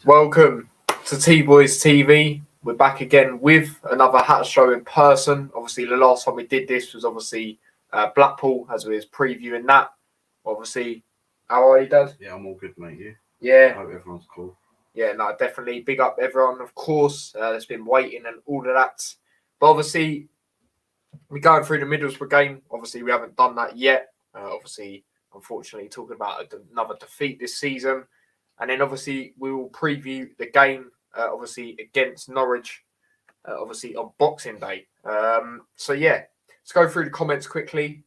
Welcome to T-Boys TV. We're back again with another Hat Show in person. Obviously, the last time we did this was obviously Blackpool, as we was previewing that. Obviously, how are you, Dad? Yeah, I'm all good, mate. You? Yeah. I hope everyone's cool. Yeah, no, definitely. Big up everyone, of course, that's been waiting and all of that. But obviously, we're going through the Middlesbrough game. Obviously, we haven't done that yet. Obviously, unfortunately, talking about another defeat this season. And then, obviously, we will preview the game, obviously, against Norwich, obviously, on Boxing Day. So, yeah, let's go through the comments quickly.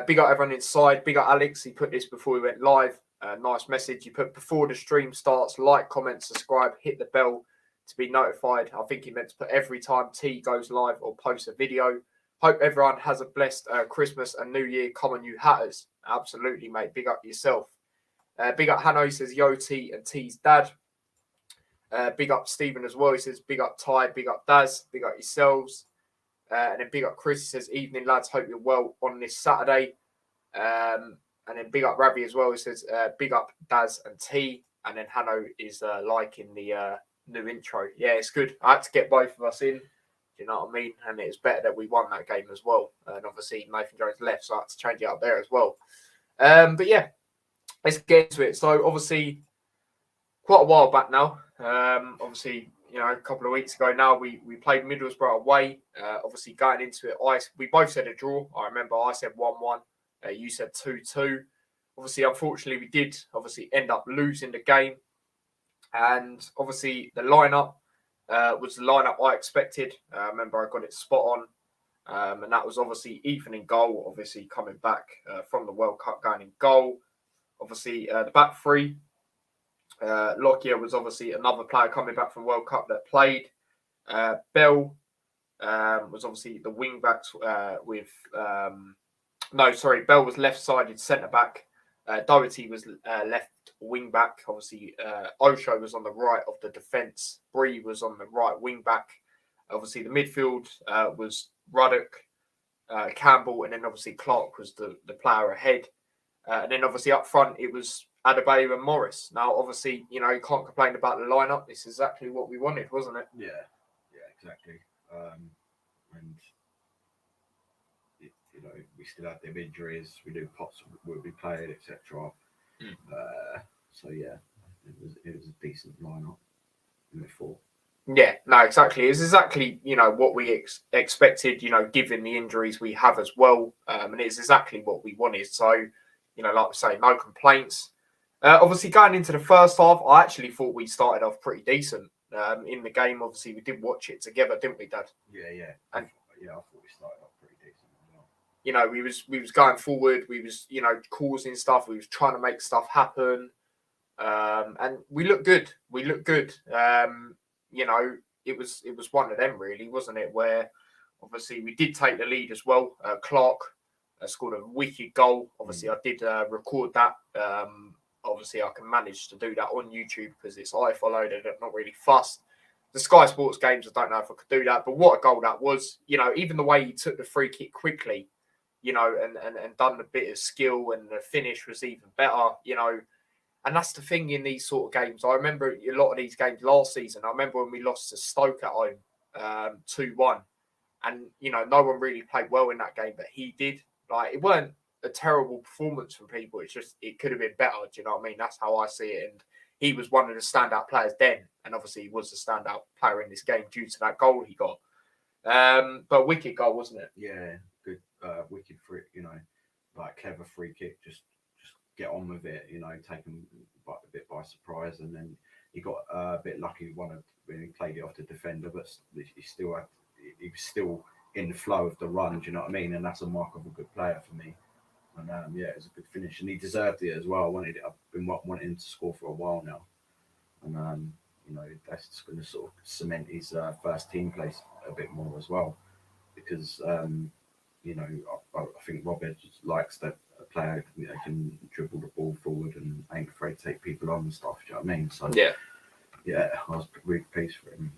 Big up everyone inside. Big up Alex. He put this before we went live. Nice message. He put, before the stream starts, like, comment, subscribe, hit the bell to be notified. I think he meant to put every time T goes live or posts a video. Hope everyone has a blessed Christmas and New Year. Come on, you Hatters. Absolutely, mate. Big up yourself. Big up Hanno, he says, yo, T and T's dad. Big up Stephen as well. He says, big up Ty, big up Daz, big up yourselves. And then big up Chris, he says, evening, lads. Hope you're well on this Saturday. And then big up Ravi as well. He says, big up Daz and T. And then Hanno is liking the new intro. Yeah, it's good. I had to get both of us in. You know what I mean? And it's better that we won that game as well. And obviously, Nathan Jones left, so I had to change it up there as well. But yeah. Let's get into it. So, obviously, quite a while back now. Obviously, you know, a couple of weeks ago now, we played Middlesbrough away. Obviously, going into it, we both said a draw. I remember I said 1-1. You said 2-2. Obviously, unfortunately, we did obviously end up losing the game. And obviously, the lineup was the lineup I expected. I remember I got it spot on. And that was obviously Ethan in goal, obviously coming back from the World Cup, going in goal. Obviously, the back three, Lockyer was obviously another player coming back from World Cup that played. Bell was obviously the wing backs Bell was left-sided centre-back. Doherty was left wing-back. Obviously, Osho was on the right of the defence. Bree was on the right wing-back. Obviously, the midfield was Ruddock, Campbell, and then obviously Clark was the player ahead. And then obviously up front, it was Adebayo and Morris. Now, obviously, you know, you can't complain about the lineup. It's exactly what we wanted, wasn't it? Yeah, exactly. And, you know, we still had them injuries. We knew Potts would be played, etc. So, yeah, it was a decent lineup before. Yeah, no, exactly. It's exactly, you know, what we expected, you know, given the injuries we have as well. And it's exactly what we wanted. So, you know, like I say, no complaints. Obviously, going into the first half, I actually thought we started off pretty decent in the game. Obviously, we did watch it together, didn't we, Dad? Yeah. And I thought we started off pretty decent as well. You know, we was going forward. We was, you know, causing stuff. We was trying to make stuff happen. And we looked good. You know, it was one of them, really, wasn't it? Where obviously we did take the lead as well. Clark scored a wicked goal. Obviously, I did record that. Obviously, I can manage to do that on YouTube because it's iFollowed and I'm not really fussed. The Sky Sports games, I don't know if I could do that, but what a goal that was. You know, even the way he took the free kick quickly, you know, and done a bit of skill, and the finish was even better, you know. And that's the thing in these sort of games. I remember a lot of these games last season. I remember when we lost to Stoke at home 2-1. And, you know, no one really played well in that game, but he did. Like, it weren't a terrible performance from people. It's just, it could have been better. Do you know what I mean? That's how I see it. And he was one of the standout players then. And obviously he was the standout player in this game due to that goal he got. But wicked goal, wasn't it? Yeah, good, wicked free, you know, like clever free kick. Just get on with it, you know, take him a bit by surprise. And then he got a bit lucky when he played it off the defender, but he was still in the flow of the run. Do you know what I mean? And that's a mark of a good player for me. And it was a good finish, and he deserved it as well. I've been wanting him to score for a while now, and that's just going to sort of cement his first team place a bit more as well, because I think Robert just likes that a player can dribble the ball forward and ain't afraid to take people on and stuff. Do you know what I mean? So I was really pleased for him.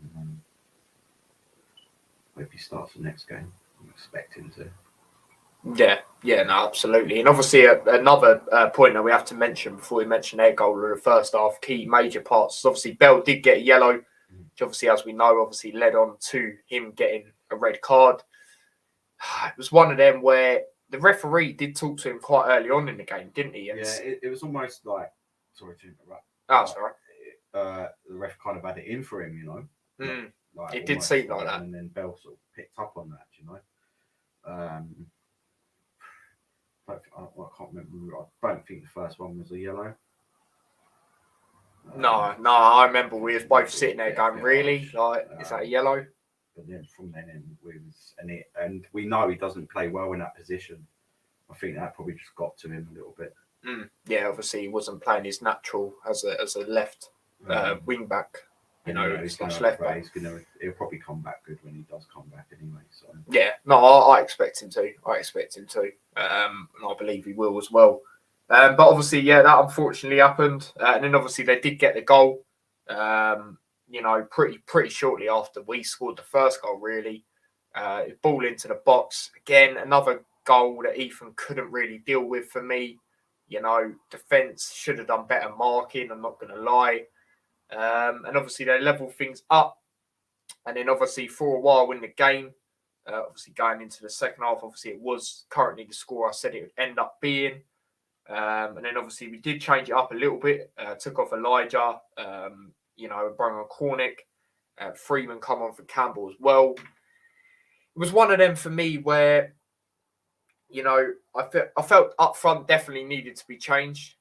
Hope he starts the next game. I'm expecting to. Yeah, no, absolutely. And obviously, another point that we have to mention before we mention their goal in the first half, key major parts. Obviously, Bell did get a yellow, which obviously, as we know, obviously led on to him getting a red card. It was one of them where the referee did talk to him quite early on in the game, didn't he? And it was almost like, sorry to interrupt. That's all right. The ref kind of had it in for him, Like it did seem like that. And then Bell sort of picked up on that, I can't remember. I don't think the first one was a yellow. No, I remember we was both sitting there going, really? Like, is that a yellow? But then from then and we know he doesn't play well in that position. I think that probably just got to him a little bit. Yeah, obviously he wasn't playing his natural as a left wing back. He's left back. He'll probably come back good when he does come back anyway. So yeah, no, I expect him to. And I believe he will as well. But obviously, that unfortunately happened. And then obviously they did get the goal. Pretty shortly after we scored the first goal. Really, ball into the box again. Another goal that Ethan couldn't really deal with for me. Defence should have done better marking. I'm not going to lie. And obviously they level things up, and then obviously for a while in the game, obviously going into the second half, obviously it was currently the score I said it would end up being, and then obviously we did change it up a little bit, took off Elijah, and brought on Cornick, Freeman come on for Campbell as well. It was one of them for me where I felt up front definitely needed to be changed.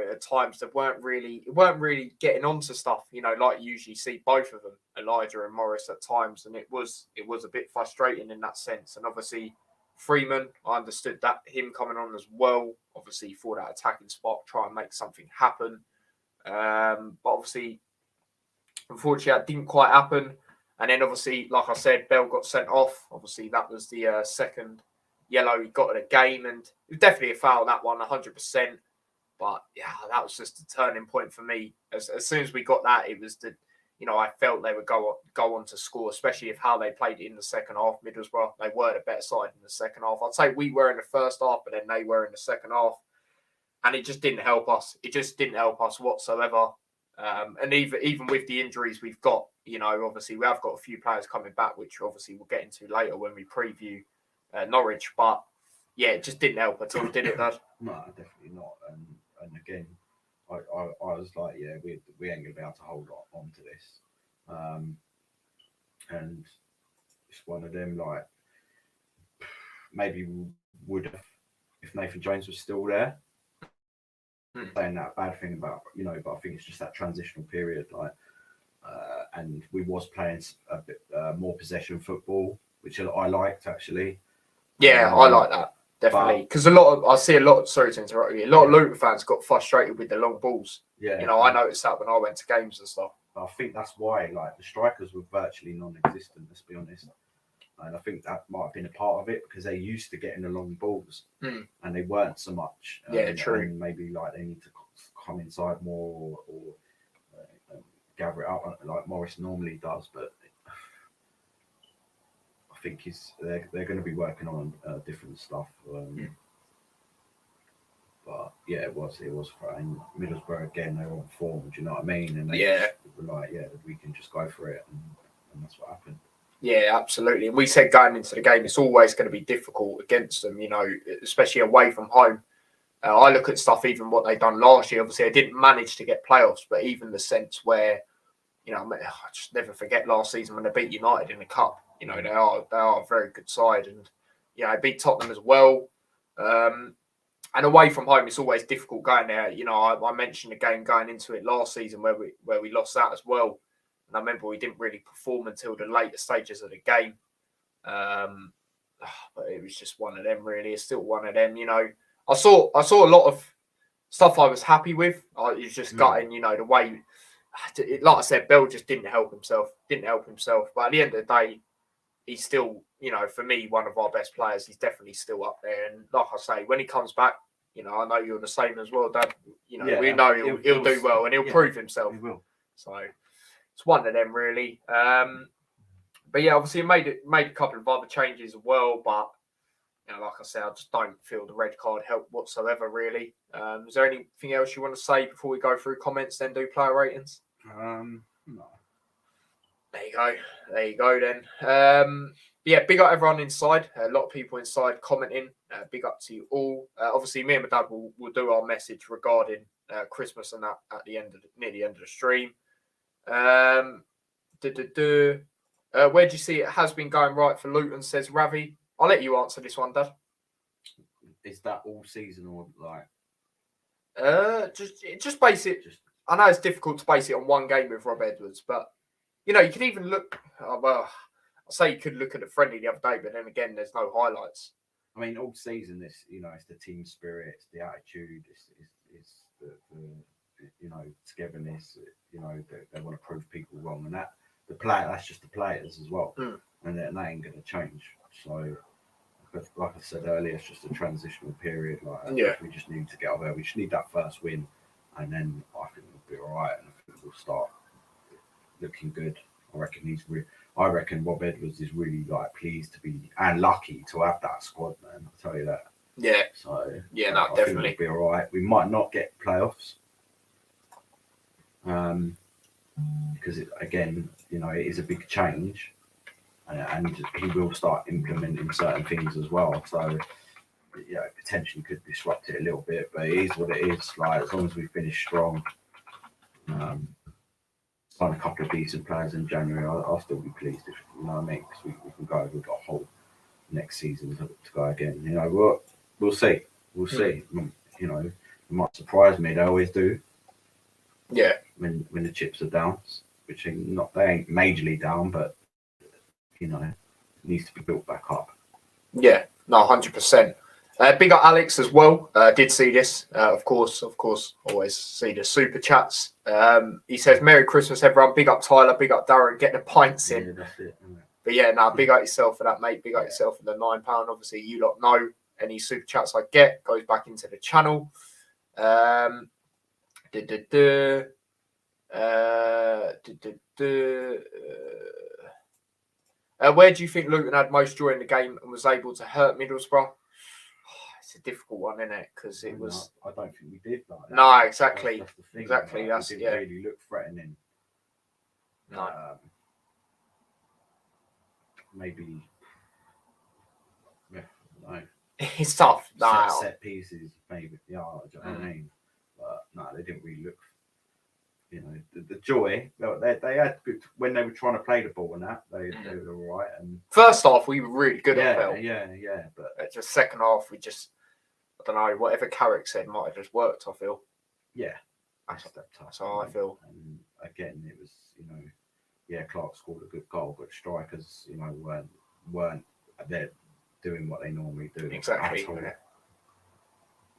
At times they weren't really getting onto stuff, like you usually see both of them, Elijah and Morris at times, and it was a bit frustrating in that sense. And obviously Freeman, I understood that him coming on as well, obviously for that attacking spot, try and make something happen. But obviously, unfortunately, that didn't quite happen. And then obviously, like I said, Bell got sent off. Obviously, that was the second yellow he got at a game, and it was definitely a foul, that one, 100%. But yeah, that was just a turning point for me. As soon as we got that, it was I felt they would go on to score, especially if how they played it in the second half. Middlesbrough, they were the better side in the second half. I'd say we were in the first half, but then they were in the second half, and it just didn't help us. It just didn't help us whatsoever. And even with the injuries we've got, obviously we have got a few players coming back, which obviously we'll get into later when we preview Norwich. But yeah, it just didn't help at all, did it, Dad? No, definitely not. And again, I was like, we ain't gonna be able to hold on to this. And it's one of them, like, maybe we would have if Nathan Jones was still there. Saying that bad thing about, but I think it's just that transitional period, like, and we was playing a bit more possession football, which I liked actually. Yeah, I like that. Definitely, because sorry to interrupt you, a lot of Luton fans got frustrated with the long balls. Yeah, I noticed that when I went to games and stuff. I think that's why, like, the strikers were virtually non-existent, let's be honest. And I think that might have been a part of it, because they used to getting the long balls and they weren't so much. True. And maybe like they need to come inside more or gather it up like Morris normally does. But I think they're going to be working on different stuff. But yeah, it was fine. Middlesbrough again, they were on form. Do you know what I mean? And they were like, we can just go for it, and that's what happened. Yeah, absolutely. And we said going into the game, it's always going to be difficult against them, especially away from home. I look at stuff, even what they've done last year. Obviously, they didn't manage to get playoffs, but even the sense where, I just never forget last season when they beat United in the cup. They are a very good side, and they beat Tottenham as well. And away from home, it's always difficult going there. I mentioned the game going into it last season where we lost that as well. And I remember we didn't really perform until the later stages of the game. but it was just one of them. Really, it's still one of them. I saw a lot of stuff I was happy with. It was just gutting, the way. Like I said, Bell just didn't help himself. But at the end of the day, he's still, for me, one of our best players. He's definitely still up there. And like I say, when he comes back, I know you're the same as well, Dad. We know he'll do well and he'll prove himself. He will. So it's one of them, really. But yeah, obviously, made a couple of other changes as well. But like I said, I just don't feel the red card helped whatsoever, really. Is there anything else you want to say before we go through comments, then do player ratings? No. There you go then. Yeah, big up everyone inside. A lot of people inside commenting. Big up to you all. Obviously, me and my dad will do our message regarding Christmas and that at near the end of the stream. Where do you see it has been going right for Luton, says Ravi. I'll let you answer this one, Dad. Is that all season or like? Just base it. I know it's difficult to base it on one game with Rob Edwards, but you can even look. Well, I say you could look at the friendly the other day, but then again, there's no highlights. I mean, all season, it's the team spirit, it's the attitude, it's the togetherness. They want to prove people wrong, and that's just the players as well, and that ain't going to change. So, like I said earlier, it's just a transitional period. We just need to get over there. We just need that first win, and then I think we'll be all right, and I think we'll start looking good. I reckon Rob Edwards is really pleased to be and lucky to have that squad, man. I'll tell you that. Yeah. So yeah, no, definitely. We'll be all right. We might not get playoffs, because it is a big change, and he will start implementing certain things as well. So potentially could disrupt it a little bit, but it is what it is. As long as we finish strong. Sign a couple of decent players in January, I'll still be pleased, if you know what I mean, because we can go. We've got a whole next season to go again. We'll see. We'll see. It might surprise me. They always do. Yeah. When the chips are down, which they ain't majorly down, but it needs to be built back up. Yeah. No, 100%. Big up Alex as well. Did see this, of course. Always see the super chats. He says, "Merry Christmas, everyone." Big up Tyler. Big up Darren. Get the pints in. Yeah, that's it. But yeah, big up yourself for that, mate. Big up yourself for the £9. Obviously, you lot know any super chats I get goes back into the channel. Where do you think Luton had most joy in the game and was able to hurt Middlesbrough? It's a difficult one, isn't it? Because it was. I don't think we did like that. No, exactly. That's the thing. Exactly. We didn't really look threatening. No. Maybe. Yeah, no. It's tough. Set pieces, maybe. Yeah, do you know what I mean? But no, they didn't really look. The joy. They had good when they were trying to play the ball and that. They were all right. And first half, we were really good. Yeah. But just second half, we just. I don't know, whatever Carrick said might have just worked, I feel. Yeah. That's how I feel. And again, it was, Clark scored a good goal, but strikers, weren't there doing what they normally do. Exactly.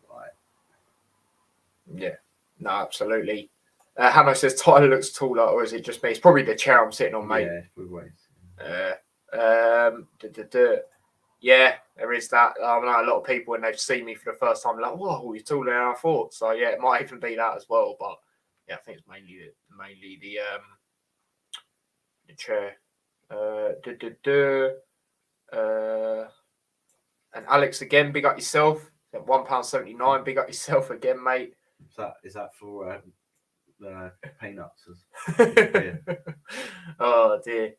Right. Yeah. No, absolutely. Hannah says, Tyler looks taller, or is it just me? It's probably the chair I'm sitting on, mate. Yeah, ways. Yeah, there is that. I know a lot of people when they've seen me for the first time, they're like, "Whoa, you're taller than I thought." So yeah, it might even be that as well. But yeah, I think it's mainly the chair. And Alex again, big up yourself. £1.79. Big up yourself again, mate. Is that for the peanuts? Oh dear.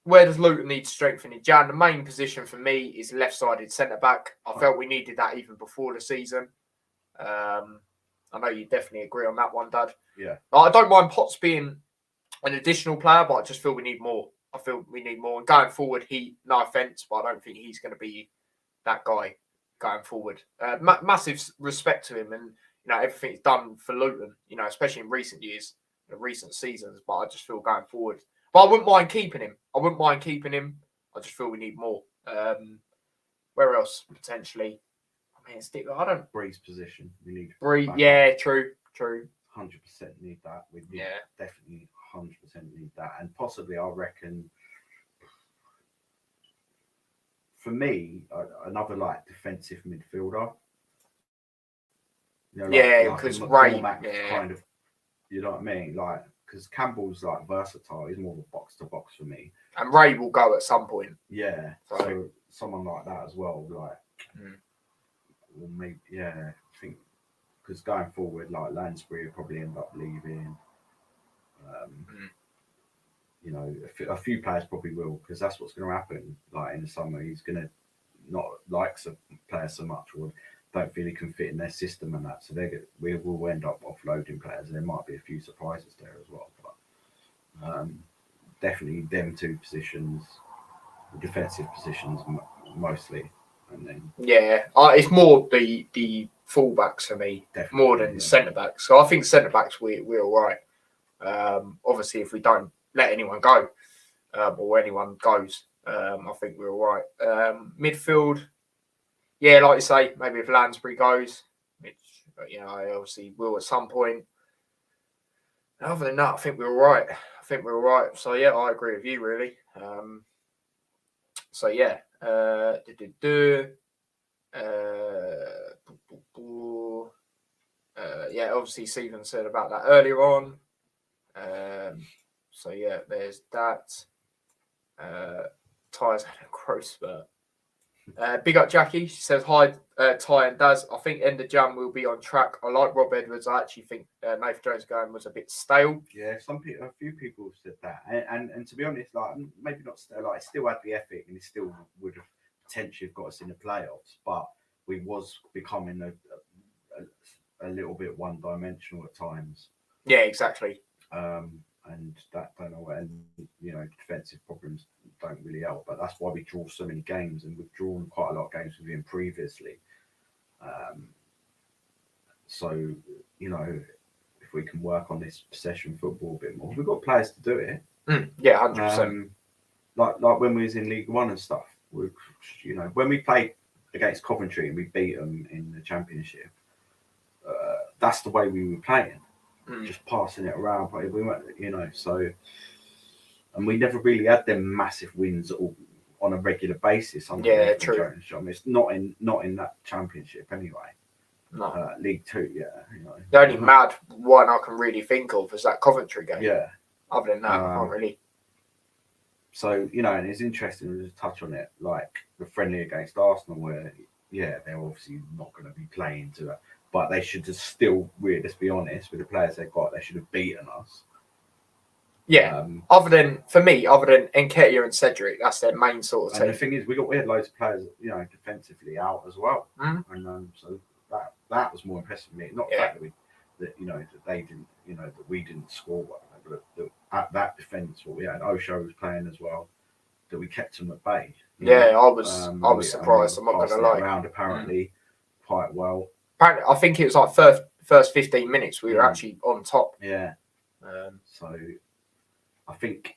Where does Luton need strengthening? Jan, the main position for me is left-sided centre-back. I felt we needed that even before the season. I know you definitely agree on that one, Dad. Yeah. I don't mind Potts being an additional player, but I just feel we need more. And going forward, no offence, but I don't think he's going to be that guy going forward. Massive respect to him and, everything he's done for Luton, especially in recent years, recent seasons, but I just feel going forward. But I wouldn't mind keeping him. I just feel we need more. Where else potentially? I mean, I don't. Bree's position. We need. Yeah, true. 100% need that. We need definitely 100% need that, and possibly I reckon. For me, another like defensive midfielder. You know, because Ray, kind of, you know what I mean? Like, because Campbell's like versatile. He's more of a box to box for me. And Ray will go at some point. Yeah, so someone like that as well. Like, well, maybe I think because going forward, like Lansbury will probably end up leaving. You know, a few players probably will, because that's what's going to happen. Like in the summer, he's going to not like some players so much, or don't feel he can fit in their system and that. So we will end up offloading players, and there might be a few surprises there as well. But definitely them two positions, defensive positions mostly, and then it's more the fullbacks for me, more than the centre backs. So I think centre backs we're all right. Obviously, if we don't let anyone go, or anyone goes, I think we're all right. Midfield, like you say, maybe if Lansbury goes, which I obviously will at some point. Other than that, I think we're all right. So I agree with you really. Obviously Stephen said about that earlier on. There's that. Ty's had a growth spurt. Big up Jackie. She says hi, Ty and Daz. I think End of Jam will be on track. I like Rob Edwards. I actually think Nathan Jones going was a bit stale. Yeah, a few people said that, and to be honest, like maybe not stale. Like still had the ethic, and he still would have potentially got us in the playoffs. But we was becoming a little bit one dimensional at times. Yeah, exactly. And that don't know, and defensive problems don't really help. But that's why we draw so many games, and we've drawn quite a lot of games with him previously. So if we can work on this possession football a bit more, we've got players to do it. 100%. Like when we was in League One and stuff, when we played against Coventry and we beat them in the Championship, that's the way we were playing. Just passing it around, but we weren't, so, and we never really had them massive wins on a regular basis. True. I mean, it's not in that Championship anyway. No. League Two, The only mad one I can really think of is that Coventry game. Yeah. Other than that, I can't really. So and it's interesting to just touch on it, like the friendly against Arsenal, where they're obviously not going to be playing to that. But they should just still, let's be honest, with the players they've got, they should have beaten us. Yeah. Other than Nketiah and Cedric, that's their main sort of team. And the thing is, we had loads of players, defensively out as well. And so that was more impressive to me. Not the fact that they didn't, that we didn't score whatever, but at that defence, what we had, Osho was playing as well, that we kept them at bay. I was surprised. I'm not going to lie. Around apparently quite well. Apparently, I think it was like first 15 minutes we were actually on top. Yeah. So I think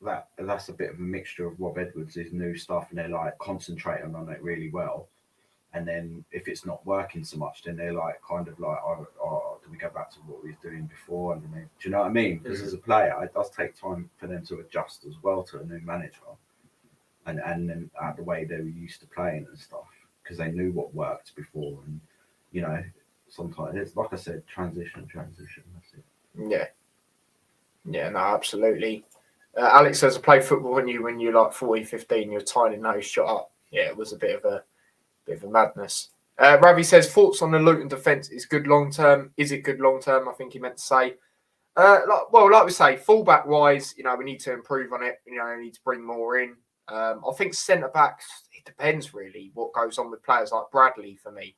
that's a bit of a mixture of Rob Edwards' new stuff, and they're like concentrating on it really well. And then if it's not working so much, then they're like kind of like, do we go back to what we were doing before? And then do you know what I mean? Because as a player, it does take time for them to adjust as well to a new manager, and then the way they were used to playing and stuff, because they knew what worked before. And sometimes it's like I said, transition. That's it. Yeah, no, absolutely. Alex says, I played football when you're like 14, 15, you're tiny nose shot up. Yeah, it was a bit of a madness. Ravi says, thoughts on the Luton defence is good long term. Is it good long term? I think he meant to say. Like we say, fullback wise, we need to improve on it. We need to bring more in. I think centre backs, it depends really what goes on with players like Bradley for me.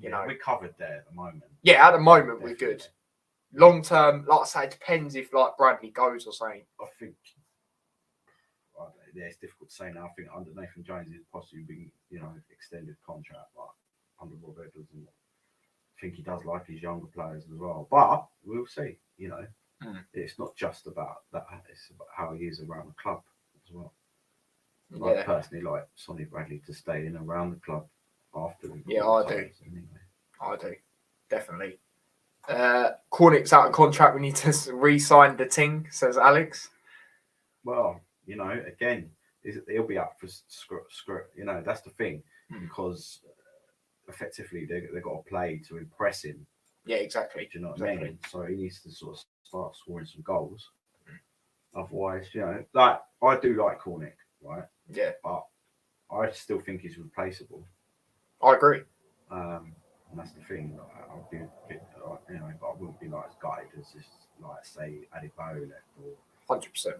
We're covered there at the moment. Yeah, at the moment definitely. We're good. Long term, like I say, it depends if like Bradley goes or something. I think it's difficult to say now. I think under Nathan Jones is possibly being, extended contract, like under Rob Edwards, and I think he does like his younger players as well. But we'll see. It's not just about that; it's about how he is around the club as well. I personally like Sonny Bradley to stay in around the club after. Yeah, I do. Anyway. I do, definitely. Cornick's out of contract. We need to re-sign the Ting, says Alex. Well, again, he'll be up for script. That's the thing, because effectively they've got to play to impress him. Yeah, exactly. Do you know what I mean? So he needs to sort of start scoring some goals. Otherwise, like I do like Cornick, right? Yeah. But I still think he's replaceable. I agree. And that's the thing. I'll be, but I wouldn't be like as gutted as just like say Adebayo left or 100%.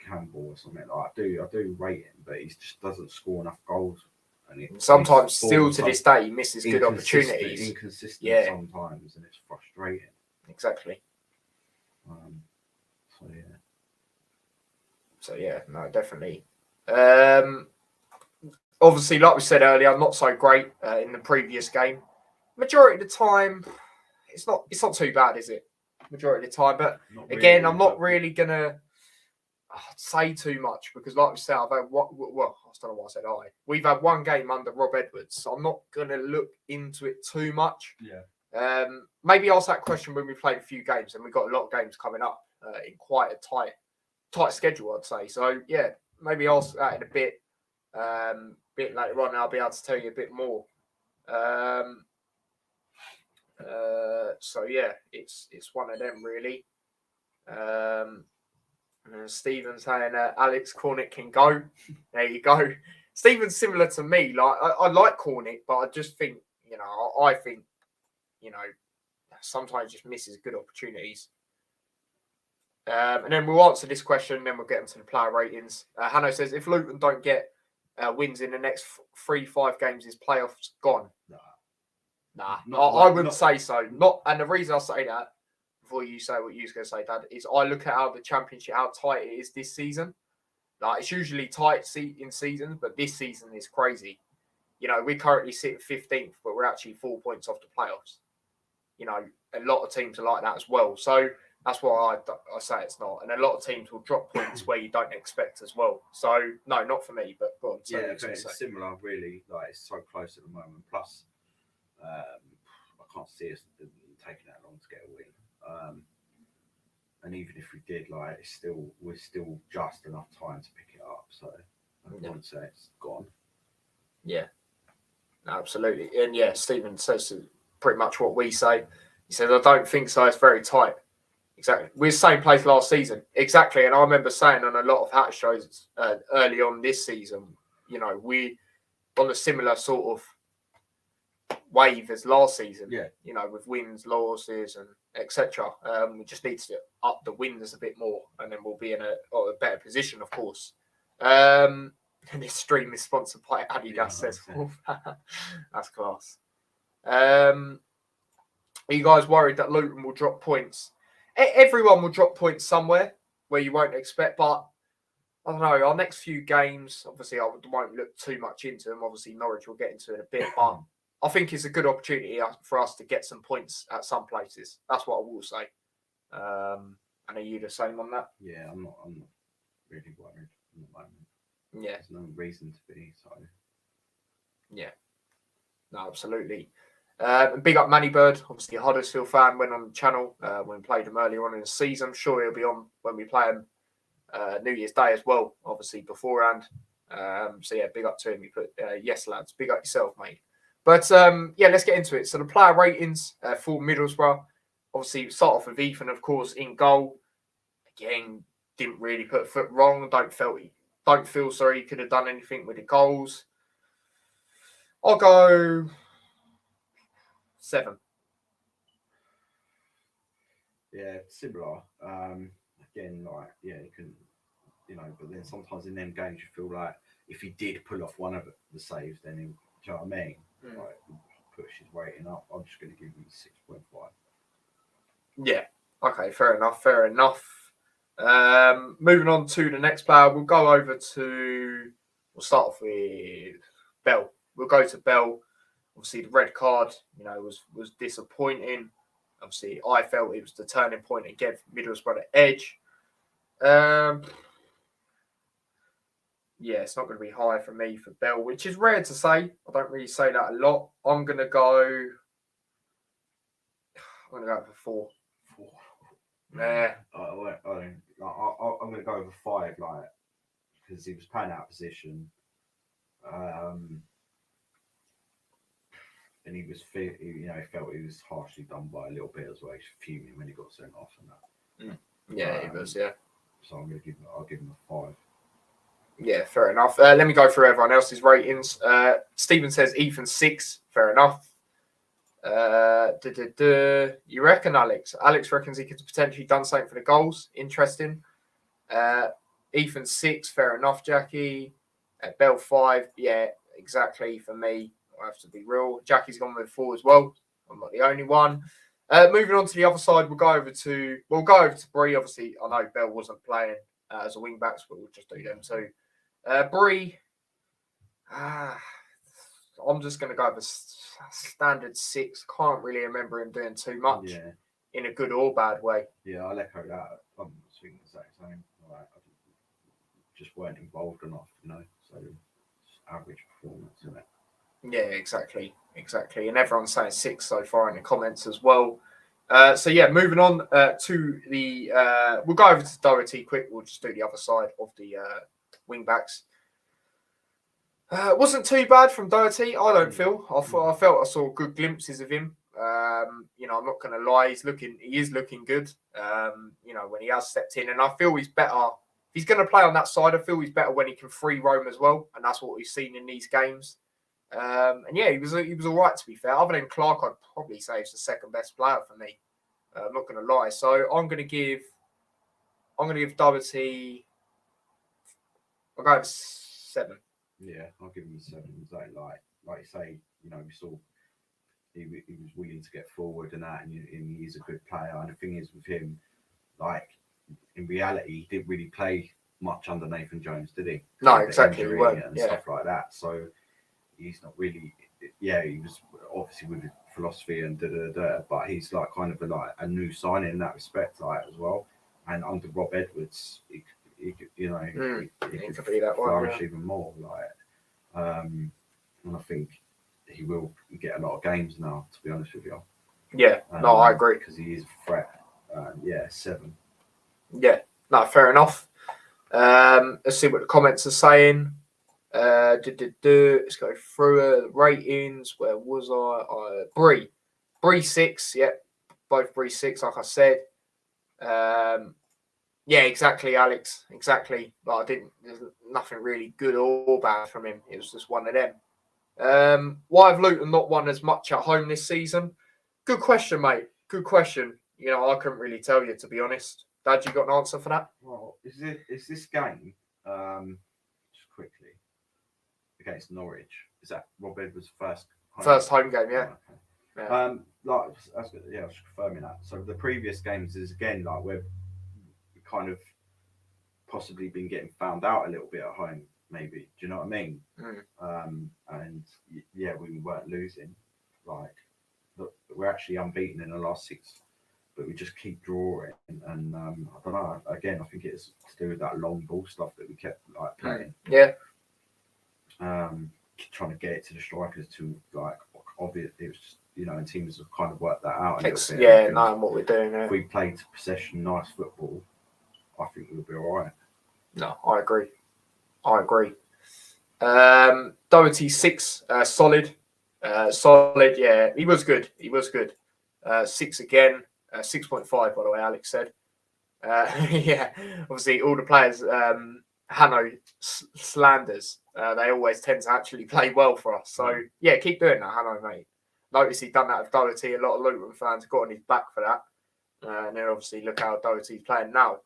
Campbell or something. Like I do rate him, but he just doesn't score enough goals. And sometimes, still to this day, he misses good opportunities. Inconsistent sometimes, and it's frustrating. Exactly. So yeah, no, definitely. Obviously, like we said earlier, not so great in the previous game. Majority of the time, it's not too bad, is it? Majority of the time, but again, I'm not really gonna say too much because, like we said, I've had I don't know why I said I. We've had one game under Rob Edwards, so I'm not gonna look into it too much. Yeah. Maybe ask that question when we played a few games, and we've got a lot of games coming up in quite a tight schedule, I'd say. So yeah, maybe ask that in a bit later on. I'll be able to tell you a bit more. So yeah, it's one of them really. Stephen's saying Alex Cornick can go. There you go. Stephen's similar to me. Like I like Cornick, but I just think I think sometimes just misses good opportunities. And then we'll answer this question, then we'll get into the player ratings. Hanno says, if Luton don't get wins in the next 3-5 games, is playoffs gone? Nah. I wouldn't say so. And the reason I say that, before you say what you're going to say, Dad, is I look at how the Championship, how tight it is this season. Like, it's usually tight in seasons, but this season is crazy. We currently sit 15th, but we're actually 4 points off the playoffs. A lot of teams are like that as well. So that's why I say it's not. And a lot of teams will drop points where you don't expect as well. So, no, not for me, but go on. It's similar, really. Like, it's so close at the moment. Plus, I can't see us taking that long to get a win. And even if we did, like, we're still just enough time to pick it up. So I wouldn't say it's gone. Yeah, absolutely. And yeah, Stephen says pretty much what we say. He says, I don't think so. It's very tight. Exactly. We're the same place last season. Exactly. And I remember saying on a lot of hat shows early on this season, we on a similar sort of wave as last season. Yeah. With wins, losses, and etc. We just need to up the wins a bit more, and then we'll be in a better position, of course. And this stream is sponsored by Adidas. Says that's class. Are you guys worried that Luton will drop points? Everyone will drop points somewhere where you won't expect, but I don't know. Our next few games, obviously, I won't look too much into them. Obviously, Norwich will get into it in a bit, but I think it's a good opportunity for us to get some points at some places. That's what I will say. And are you the same on that? Yeah, I'm not really worried at the moment. Yeah. There's no reason to be, so. Yeah. No, absolutely. Big up Manny Bird, obviously a Huddersfield fan, went on the channel when we played him earlier on in the season. I'm sure he'll be on when we play him New Year's Day as well, obviously beforehand. So yeah, big up to him. You put yes, lads, big up yourself, mate. But yeah, let's get into it. So the player ratings for Middlesbrough, obviously start off with Ethan, of course, in goal. Again, didn't really put a foot wrong. Don't feel sorry he could have done anything with the goals. I'll go 7. Yeah, similar. Again, like, yeah, you can, but then sometimes in them games you feel like if he did pull off one of the saves, then do you know what I mean? Like, push his rating up. I'm just going to give him 6.5. Yeah. Okay. Fair enough. Moving on to the next player, we'll start off with Bell. We'll go to Bell. Obviously, the red card, was disappointing. Obviously, I felt it was the turning point and gave Middlesbrough the edge. Yeah, it's not going to be high for me for Bell, which is rare to say. I don't really say that a lot. I'm going to go for 4. 4. Yeah. I'm going to go over 5, like, because he was playing out of position. And he was, he felt he was harshly done by a little bit as well. He's fuming when he got sent off and that. Yeah, he was. Yeah. So I'll give him a 5. Yeah, fair enough. Let me go through everyone else's ratings. Stephen says Ethan 6. Fair enough. You reckon, Alex? Alex reckons he could potentially done something for the goals. Interesting. Ethan 6. Fair enough, Jackie. Bell 5. Yeah, exactly for me. I have to be real. Jackie's gone with 4 as well. I'm not the only one. Moving on to the other side, we'll go over to Bree. Obviously, I know Bell wasn't playing as a wing backs, but we'll just do them too. Bree, I'm just going to go with a standard 6. Can't really remember him doing too much in a good or bad way. Yeah, I'll echo that. I'm thinking the exact same. Like, I just weren't involved enough, so it's average performance, isn't it? Yeah, exactly. And everyone's saying 6 so far in the comments as well. So yeah, moving on to the we'll go over to Doherty quick. We'll just do the other side of the wing backs. Wasn't too bad from Doherty. I don't feel. I felt I saw good glimpses of him. I'm not going to lie. He is looking good. When he has stepped in, and I feel he's better. If he's going to play on that side, I feel he's better when he can free roam as well, and that's what we've seen in these games. And yeah, he was all right, to be fair. Other than Clark, I'd probably say he's the second best player for me. I'm not going to lie. So I'm going to give Doherty. I'll go with 7. Yeah, I'll give him a 7. Like you say, we saw he was willing to get forward and that, and he is a good player. And the thing is with him, like in reality, he didn't really play much under Nathan Jones, did he? No, exactly. And stuff like that. So he's not really. Yeah, he was obviously with his philosophy and but he's like kind of a new signing in that respect, like as well. And under Rob Edwards, he could be that flourish even more, like. And I think he will get a lot of games now, to be honest with you. Yeah, no, I agree. Because he is a threat. 7. Yeah, no, fair enough. Let's see what the comments are saying. Let's go through ratings. Where was I? Bree 6. Yeah, both Bree 6, like I said. Yeah, exactly, Alex. Exactly. Like there's nothing really good or bad from him. It was just one of them. Why have Luton not won as much at home this season? Good question, mate. Good question. I couldn't really tell you, to be honest. Dad, you got an answer for that? Well, is this game, just quickly, against Norwich, is that Rob Edwards' first home game? Yeah. Oh, okay. I was confirming that. So the previous games is again like we've kind of possibly been getting found out a little bit at home, maybe. Do you know what I mean? And yeah, we weren't losing. Like, look, we're actually unbeaten in the last 6, but we just keep drawing. And I don't know. Again, I think it's to do with that long ball stuff that we kept like playing. Yeah. Trying to get it to the strikers to like obvious. It was just, and teams have kind of worked that out a little bit. Yeah, knowing what we're doing. If we played to possession, nice football, I think we'll be all right. No, I agree. Doherty 6, solid. Yeah, he was good. 6 again, 6.5 by the way, Alex said. Yeah, obviously all the players, Hanno slanders. They always tend to actually play well for us. So yeah, keep doing that, Hanno, mate. Notice he's done that with Doherty. A lot of Luton fans got on his back for that. And then obviously look how Doherty's playing now.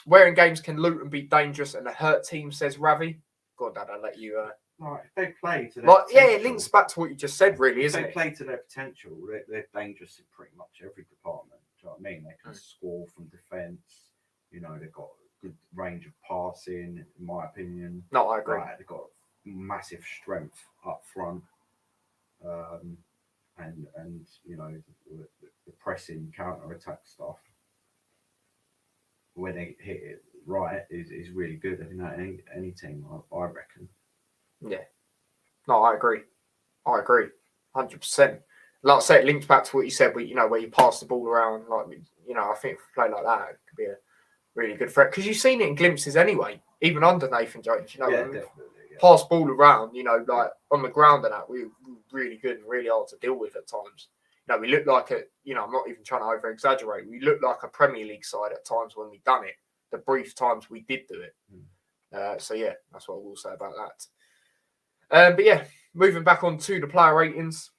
Where in games can Luton be dangerous and a hurt team, says Ravi. Go on, Dad, I'll let you. Right, if they play to their potential, it links back to what you just said, really, isn't it? If they play to their potential, they're dangerous in pretty much every department. Do you know what I mean? They can score from defence. They've got a good range of passing, in my opinion. No, I agree. They've got massive strength up front. And the pressing counter-attack stuff, when they hit it, right is really good. You know, any team, I reckon. Yeah. No, I agree. 100%. Like I said, it links back to what you said, where you pass the ball around. Like, I think if we play like that, it could be a really good threat, because you've seen it in glimpses anyway, even under Nathan Jones. Yeah, definitely. Yeah. Pass ball around, like on the ground and that, we were really good and really hard to deal with at times. We look like I'm not even trying to over exaggerate. We look like a Premier League side at times when we've done it. The brief times we did do it. So yeah, that's what I will say about that. But yeah, moving back on to the player ratings.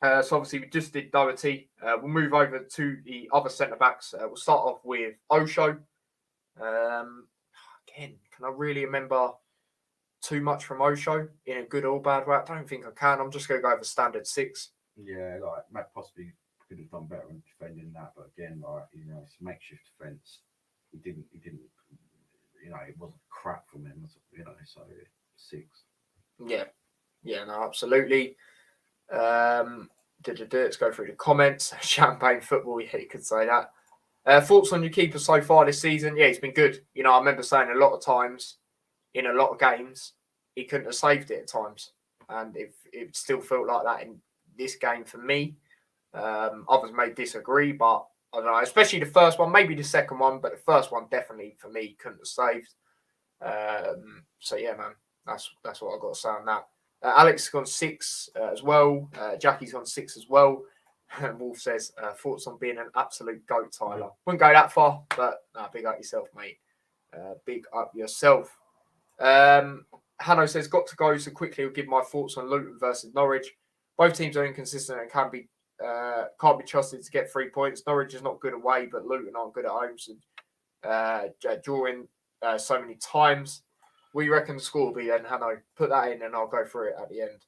So obviously we just did Doherty. We'll move over to the other centre backs. We'll start off with Osho. Again, can I really remember too much from Osho in a good or bad way? I don't think I can. I'm just going to go over standard 6. Yeah, like Matt possibly could have done better in defending that, but again, like it's a makeshift defence. He didn't. It wasn't crap from him. So 6. Yeah, no, absolutely. Let's go through the comments. Champagne football, yeah, you could say that. Thoughts on your keeper so far this season? Yeah, he's been good. I remember saying a lot of times in a lot of games he couldn't have saved it at times, and it still felt like that in this game for me. Others may disagree, but I don't know. Especially the first one, maybe the second one, but the first one definitely for me couldn't have saved. So yeah, man, that's what I've got to say on that. Alex has gone 6 as well. Jackie's gone 6 as well. Wolf says, thoughts on being an absolute goat, Tyler. Wouldn't go that far, but big up yourself, mate. Big up yourself. Hanno says, got to go so quickly. I'll give my thoughts on Luton versus Norwich. Both teams are inconsistent and can't be trusted to get 3 points. Norwich is not good away, but Luton aren't good at home. So drawing so many times. What do you reckon the score will be then, Hanno? Put that in and I'll go through it at the end.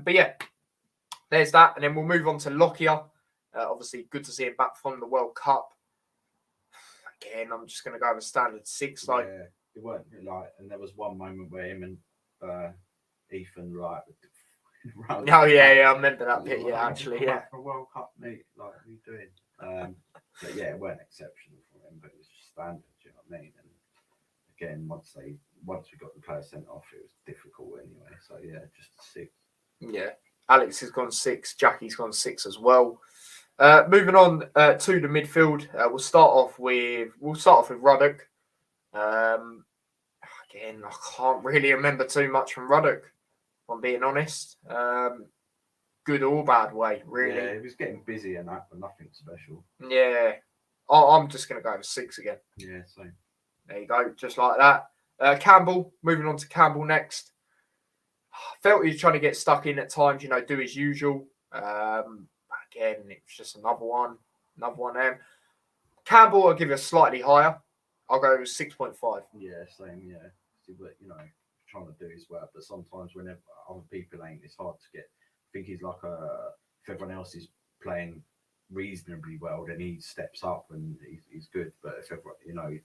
But yeah, there's that. And then we'll move on to Lockyer. Obviously, good to see him back from the World Cup. Again, I'm just going to go with standard 6. Yeah, it weren't and there was one moment where him and Ethan, oh, yeah, I remember that bit, yeah, actually, yeah. For a World Cup, mate, what are you doing? But yeah, it weren't exceptional for him, but it was just standard, do you know what I mean? And again, once we got the player sent off, it was difficult anyway. So yeah, just 6. Yeah, Alex has gone 6. Jackie's gone 6 as well. Moving on to the midfield, we'll start off with Ruddock. Again, I can't really remember too much from Ruddock, if I'm being honest. Good or bad way, really. Yeah, he was getting busy and that, but nothing special. Yeah, I'm just going to go with 6 again. Yeah, same. There you go, just like that. Campbell, moving on to Campbell next. Felt he was trying to get stuck in at times, do his usual. Again, it was just another one there. Campbell, I'll give you a slightly higher. I'll go with 6.5. Yeah, same, yeah. But, trying to do his work, but sometimes whenever other people ain't, it's hard to get. I think he's like if everyone else is playing reasonably well, then he steps up and he's good. But if everyone,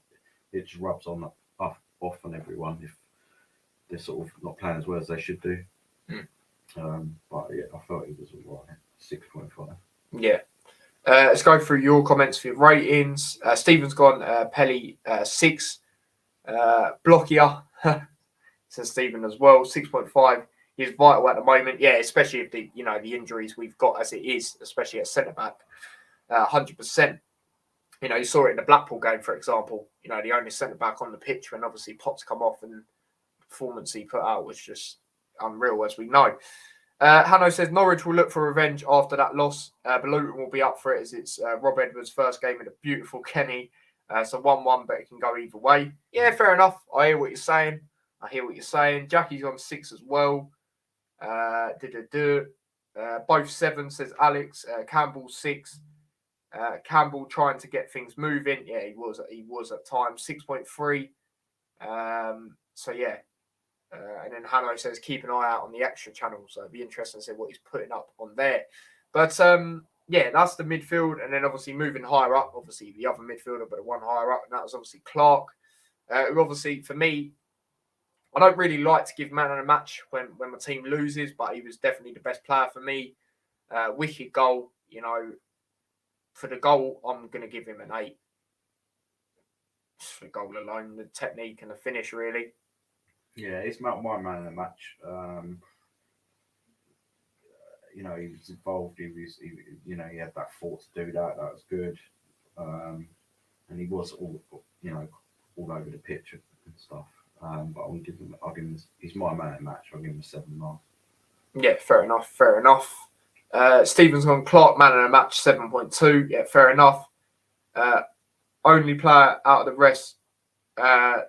it just rubs off on everyone if they're sort of not playing as well as they should do. But yeah, I felt he was all right. 6.5. Yeah. Let's go through your comments for your ratings. Stephen's gone Pelly 6. Blockier says Stephen as well, 6.5. He's vital at the moment. Yeah, especially if the injuries we've got as it is, especially at centre back. 100%. You saw it in the Blackpool game, for example. The only centre back on the pitch when obviously Potts come off, and the performance he put out was just unreal, as we know. Hanno says Norwich will look for revenge after that loss, but Luton will be up for it as it's Rob Edwards' first game in a beautiful Kenny. So 1-1, but it can go either way. Yeah, fair enough. I hear what you're saying. Jackie's on 6 as well. Both 7, says Alex. Campbell 6. Campbell trying to get things moving. Yeah, he was at times. 6.3. So yeah. And then Hanno says keep an eye out on the extra channel. So it'd be interesting to see what he's putting up on there. But yeah, that's the midfield. And then obviously moving higher up, obviously the other midfielder, but one higher up, and that was obviously Clark. Who obviously, for me, I don't really like to give man of the match when my team loses, but he was definitely the best player for me. Wicked goal, For the goal, I'm going to give him an 8. Just the goal alone, the technique and the finish, really. Yeah, it's my man of the match. You know, he was involved. You know, he had that thought to do that. That was good. And he was all over the pitch and stuff. But I'll give him, he's my man of the match. I'll give him a 7.5. Yeah, fair enough. Fair enough. Stevens on Clark, man of the match, 7.2. Yeah, fair enough. Only player out of the rest to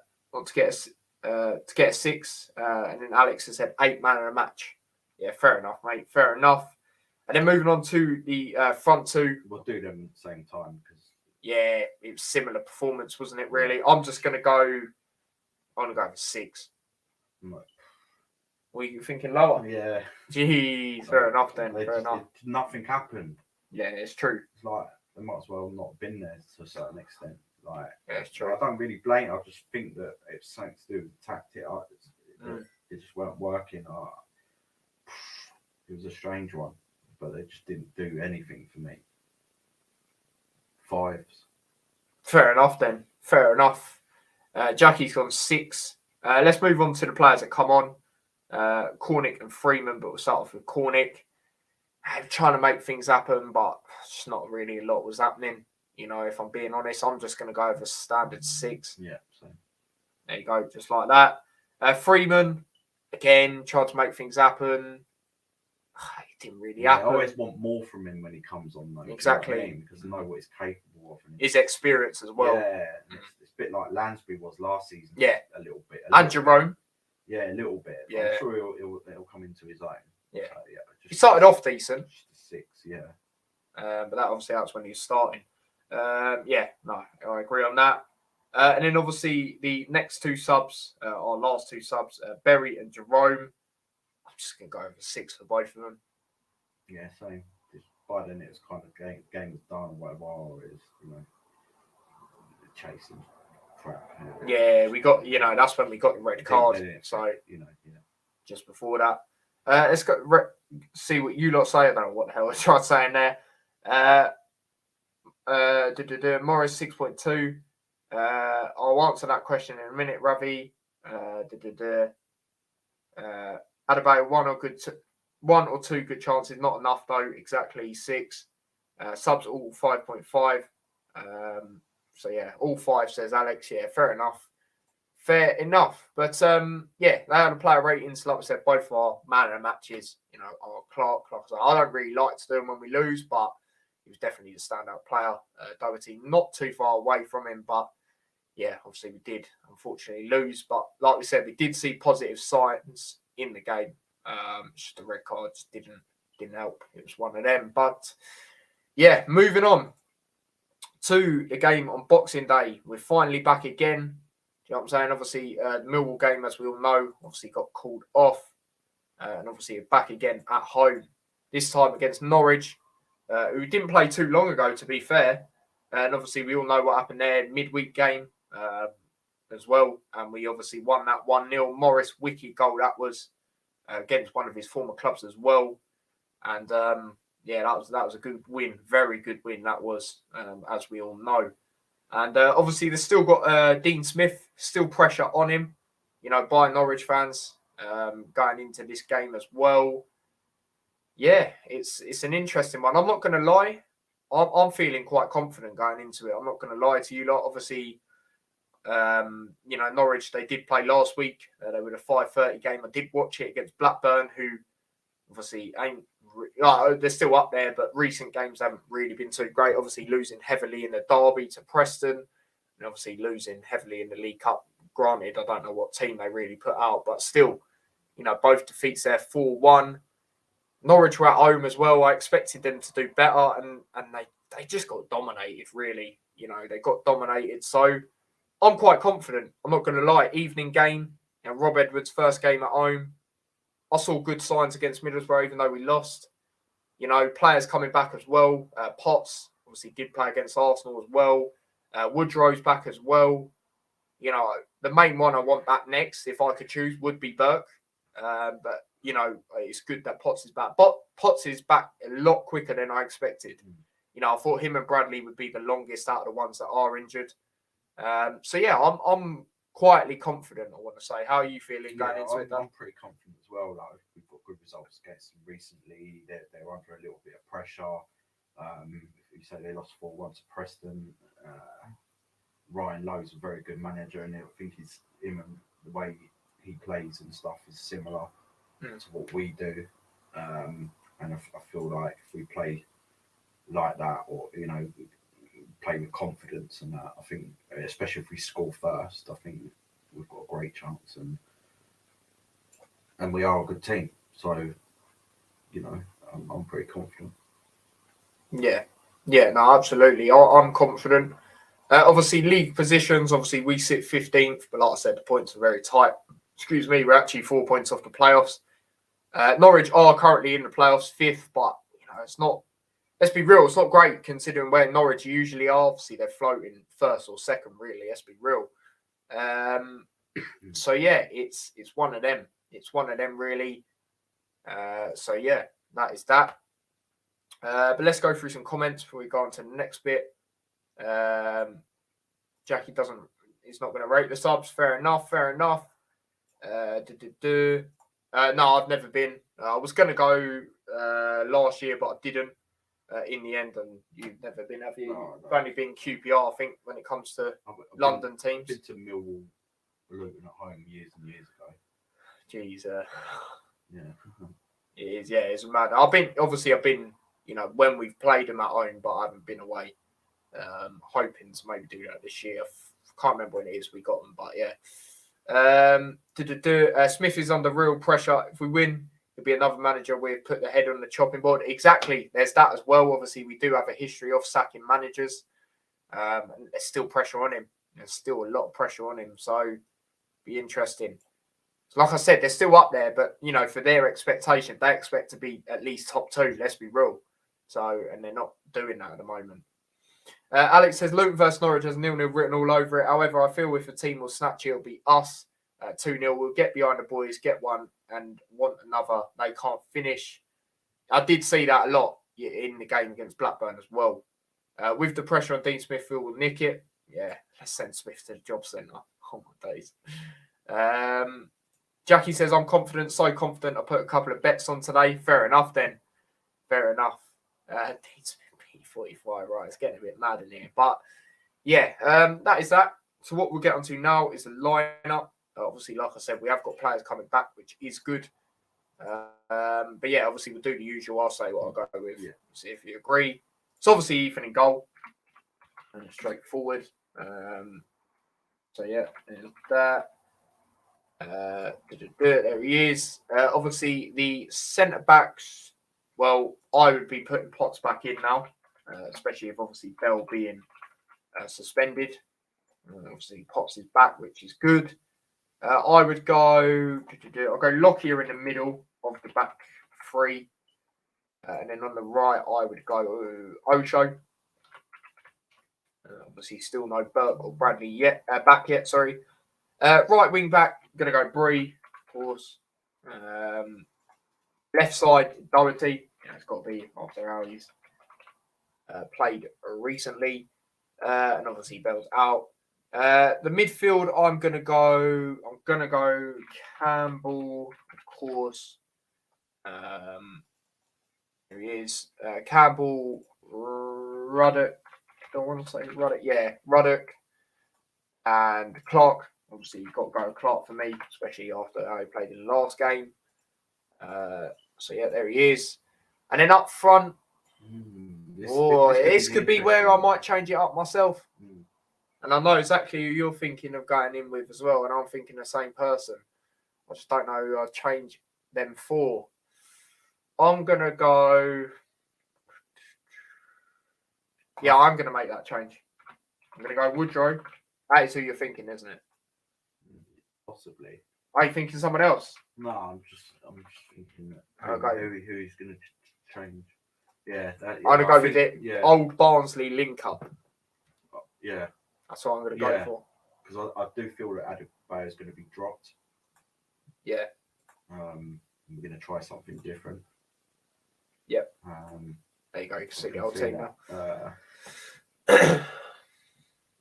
get a 6. And then Alex has said 8, man of the match. Yeah, fair enough, mate. Fair enough. And then moving on to the front two. We'll do them at the same time because yeah, it was similar performance, wasn't it? Really, I'm just gonna go. I'm gonna go for 6. Were you thinking lower? Yeah. Jeez, fair enough then. Fair enough. Nothing happened. Yeah, it's true. It's like they might as well not have been there to a certain extent. Like, yeah, it's true. I don't really blame. I just think that it's something to do with the tactic. It just weren't working. It was a strange one, but they just didn't do anything for me. 5s. Fair enough then. Fair enough. Jackie's gone 6. Let's move on to the players that come on. Cornick and Freeman, but we'll start off with Cornick. Trying to make things happen, but just not really a lot was happening. You know, if I'm being honest, I'm just going to go over standard 6. Yeah, same. There you go, just like that. Freeman, again, tried to make things happen. It didn't really happen. I always want more from him when he comes on, though. Exactly. Because I know what he's capable of. His experience as well. Yeah, it's a bit like Lansbury was last season. Yeah. A little bit. And Jerome. Yeah, a little bit. Yeah. I'm sure he'll come into his own. Yeah. Yeah. He started off decent. 6, yeah. But that's when he was starting. Yeah, no, I agree on that. And then obviously the next 2 subs, our last 2 subs, Berry and Jerome. I'm just going to go over 6 for both of them. Yeah, same. By then it was kind of game was done or whatever, or it was, you know, chasing crap. Yeah, we got, that's when we got the red card. So, just before that. Let's go see what you lot say. I don't know what the hell I tried saying there. Morris 6.2. I'll answer that question in a minute, Ravi. Adebayo, 1 or 2 good chances, not enough though. Exactly 6. Subs all 5.5. So yeah, all 5 says Alex. Yeah, fair enough. Fair enough. But yeah, they had a player ratings. Like I said, both our man of the matches. Our Clark. I don't really like to do them when we lose, but he was definitely the standout player. Doherty not too far away from him, but yeah, obviously we did unfortunately lose. But like we said, we did see positive signs in the game. Just the red cards didn't help. It was one of them. But yeah, moving on to the game on Boxing Day. We're finally back again. You know what I'm saying? Obviously, the Millwall game, as we all know, obviously got called off. And obviously back again at home. This time against Norwich, who didn't play too long ago, to be fair. And obviously we all know what happened there. Midweek game as well. And we obviously won that 1-0. Morris, wicked goal that was against one of his former clubs as well. And yeah, that was a good win. Very good win that was, as we all know. And obviously, they've still got Dean Smith, still pressure on him, by Norwich fans going into this game as well. Yeah, it's an interesting one. I'm not going to lie. I'm feeling quite confident going into it. I'm not going to lie to you lot. Obviously, Norwich, they did play last week. They were a 5:30 game. I did watch it against Blackburn, who obviously ain't... they're still up there, but recent games haven't really been too great. Obviously, losing heavily in the derby to Preston, and obviously losing heavily in the League Cup. Granted, I don't know what team they really put out, but still, both defeats there 4-1. Norwich were at home as well. I expected them to do better, and they just got dominated, really. They got dominated. So I'm quite confident. I'm not going to lie. Evening game, Rob Edwards' first game at home. I saw good signs against Middlesbrough, even though we lost. Players coming back as well. Potts obviously did play against Arsenal as well. Woodrow's back as well. The main one I want back next, if I could choose, would be Burke. But, it's good that Potts is back. But Potts is back a lot quicker than I expected. I thought him and Bradley would be the longest out of the ones that are injured. So yeah, I'm quietly confident. I want to say, how are you feeling going into it? I'm pretty confident as well. Like we've got good results against them recently. They're under a little bit of pressure. You say they lost 4-1 to Preston. Ryan Lowe's a very good manager, and I think him and the way he plays and stuff is similar to what we do. And I feel like if we play like that, or play with confidence and that, I think, especially if we score first, I think we've got a great chance, and we are a good team. So, I'm pretty confident. Yeah, no, absolutely. I'm confident. Obviously, league positions, obviously we sit 15th, but like I said, the points are very tight. Excuse me, we're actually 4 points off the playoffs. Norwich are currently in the playoffs 5th, but it's not, let's be real, it's not great considering where Norwich usually are. Obviously, they're floating 1st or 2nd, really, let's be real. So yeah, it's one of them. It's one of them, really. So yeah, that is that. But let's go through some comments before we go on to the next bit. Jackie he's not going to rate the subs. Fair enough. No, I've never been. I was going to go last year, but I didn't in the end. And you've never been, have you? No. You've only been QPR, I think, when it comes to London teams. I've been to Millwall, Luton at home years and years ago. Jeez. Yeah. It is. Yeah, it's mad. I've been, when we've played them at home, but I haven't been away. Hoping to maybe do that this year. I can't remember when it is we got them, but yeah. Smith is under real pressure. If we win, it'll be another manager. We've put the head on the chopping board. Exactly. There's that as well. Obviously, we do have a history of sacking managers. And there's still pressure on him. There's still a lot of pressure on him. So, be interesting. So like I said, they're still up there, but for their expectation, they expect to be at least top 2. Let's be real. So, and they're not doing that at the moment. Alex says Luton versus Norwich has 0-0 written all over it. However, I feel if a team will snatch it, it'll be us. 2-0. We'll get behind the boys, get one, and want another. They can't finish. I did see that a lot in the game against Blackburn as well. With the pressure on Dean Smith, we'll nick it. Yeah, let's send Smith to the job centre. Oh my days. Jackie says I'm confident, so confident. I put a couple of bets on today. Fair enough then. Fair enough. Dean Smith. 45, right? It's getting a bit mad in here, but yeah, that is that. So what we'll get onto now is the lineup. Obviously, like I said, we have got players coming back, which is good. But yeah, obviously we'll do the usual. I'll say what I'll go with. Yeah. See if you agree. It's obviously Ethan in goal, and straightforward. So yeah, there's that. There he is. Obviously the centre backs. Well, I would be putting Potts back in now. Especially if obviously Bell being suspended. Obviously Potts is back, which is good. I would go. I'll go Lockyer in the middle of the back 3, and then on the right I would go Osho. Obviously still no Burke or Bradley back yet. Sorry. Right wing back, gonna go Bree, of course. Left side Doherty. It's got to be after Aries. Played recently, and obviously Bell's out. The midfield, I'm gonna go Campbell, of course. There he is. Campbell, Ruddock. Don't want to say Ruddock. Yeah, Ruddock and Clark. Obviously, you've got to go Clark for me, especially after how he played in the last game. So yeah, there he is. And then up front. This could be where I might change it up myself. And I know exactly who you're thinking of going in with as well, and I'm thinking the same person. I just don't know who I'd change them for. I'm going to go... Yeah, I'm going to make that change. I'm going to go Woodrow. That is who you're thinking, isn't it? Possibly. Are you thinking someone else? No, I'm just thinking that who he's going to change. Yeah, I'm going to go with it. Yeah. Old Barnsley link up. Yeah. That's what I'm going to go for. Because I do feel that Adebayo is going to be dropped. Yeah. We're going to try something different. Yep. There you go. You can see the whole team now.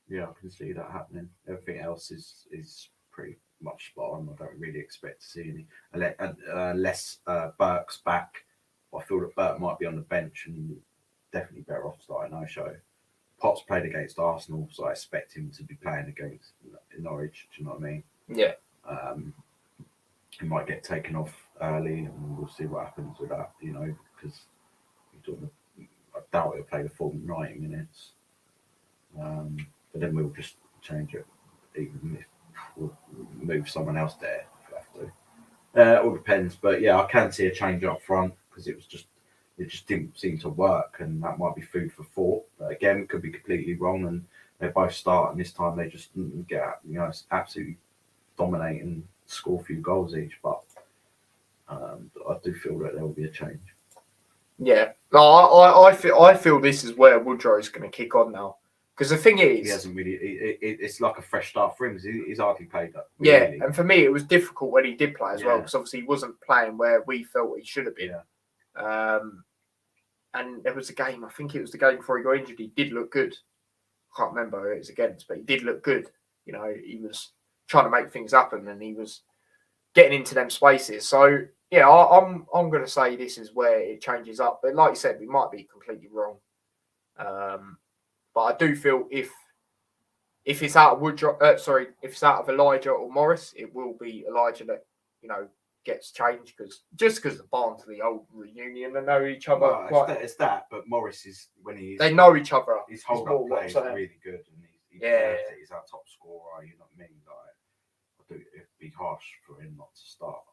Yeah, I can see that happening. Everything else is pretty much spot on. I don't really expect to see any unless Burke's back. I feel that Burke might be on the bench and definitely better off starting no show. Potts played against Arsenal, so I expect him to be playing against Norwich. Do you know what I mean? Yeah. He might get taken off early, and we'll see what happens with that. You know, because I doubt he'll play the full 90 minutes. But then we'll just change it. Even if we'll move someone else there if we have to. It all depends, but yeah, I can see a change up front because it just didn't seem to work, and that might be food for thought. But again, could be completely wrong, and they both start, and this time they just get absolutely dominate and score a few goals each. But I do feel that there will be a change. Yeah, no, I feel this is where Woodrow's going to kick on now. Because the thing is, he hasn't really. It's like a fresh start for him. He's hardly played that. Yeah, really. And for me, it was difficult when he did play as well, because obviously he wasn't playing where we felt he should have been. Yeah. And there was a game, I think it was the game before he got injured. He did look good. I can't remember who it was against, but he did look good. You know, he was trying to make things happen, and he was getting into them spaces. So yeah, I'm going to say this is where it changes up. But like you said, we might be completely wrong. But I do feel if it's out of if it's out of Elijah or Morris, it will be Elijah that gets changed because the Barnsley old reunion, they know each other. Well, it's that, but Morris is they know each other. His hold up play is really good, and he's our top scorer. You know what I mean? Like, it'd be harsh for him not to start.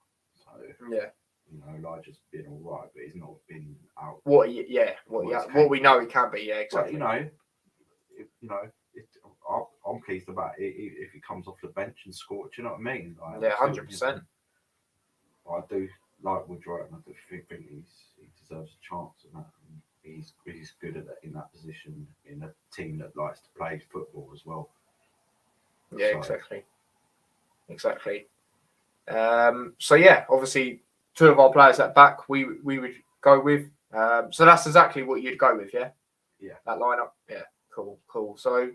So yeah. Elijah's been all right, but he's not been out. What we know he can be, yeah, exactly. But, I'm pleased about it if he comes off the bench and scores. Do you know what I mean? Like, 100%. I do like Woodrow, and I do think he deserves a chance in that. And he's good at that in that position in a team that likes to play football as well. Yeah, exactly. So yeah, obviously, two of our players at back we would go with. So that's exactly what you'd go with, yeah. Yeah. That lineup, yeah. Cool. So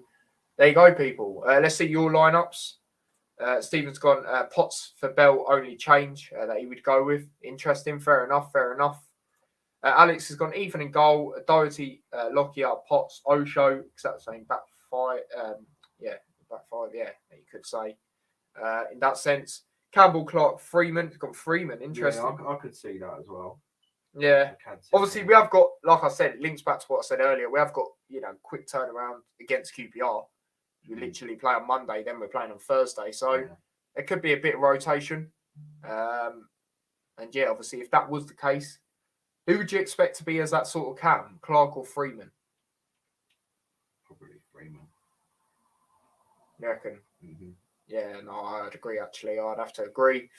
there you go, people. Let's see your lineups. Stephen's gone Potts for Bell only change that he would go with. Interesting. Fair enough. Alex has gone Ethan in goal. Doherty, Lockyer, Potts, Osho. Exactly the same back five. Back five. Yeah, you could say. In that sense, Campbell, Clark, Freeman. He's got Freeman. Interesting. Yeah, I could see that as well. Yeah. Obviously, we have got, like I said, links back to what I said earlier. We have got, quick turnaround against QPR. We literally play on Monday, then we're playing on Thursday. So it could be a bit of rotation. And yeah, obviously, if that was the case, who would you expect to be as that sort of cam, Clark or Freeman? Probably Freeman. You reckon? Mm-hmm. Yeah, no, I'd agree, actually. I'd have to agree.